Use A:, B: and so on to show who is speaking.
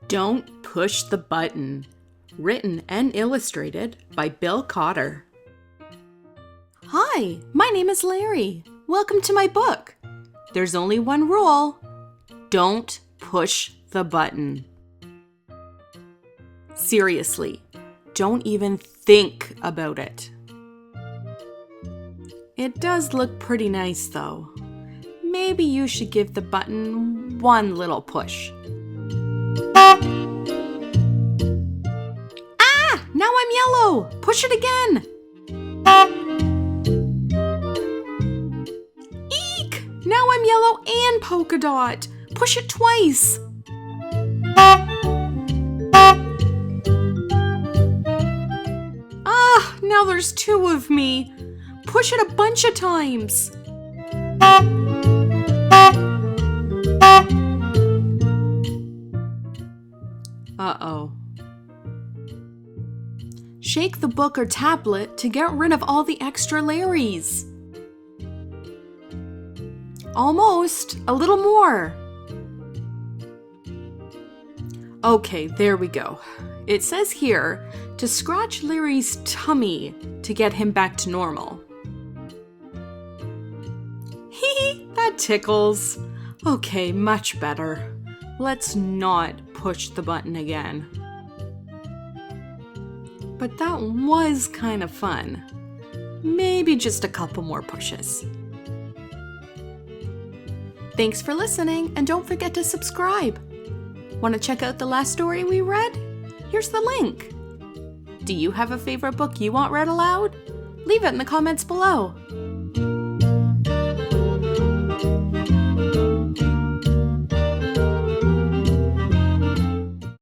A: Don't Push the Button, written and illustrated by Bill Cotter. Hi, my name is Larry. Welcome to my book. There's only one rule. Don't push the button. Seriously, don't even think about it. It does look pretty nice though. Maybe you should give the button one little push. Ah! Now I'm yellow! Push it again! Eek! Now I'm yellow and polka dot! Push it twice! Ah! Now there's two of me! Push it a bunch of times! Uh-oh. Shake the book or tablet to get rid of all the extra Larrys. Almost. A little more. Okay, there we go. It says here to scratch Larry's tummy to get him back to normal. Hee, that tickles. Okay, much better. Let's not push the button again. But that was kind of fun. Maybe just a couple more pushes. Thanks for listening, and don't forget to subscribe. Want to check out the last story we read? Here's the link. Do you have a favorite book you want read aloud? Leave it in the comments below.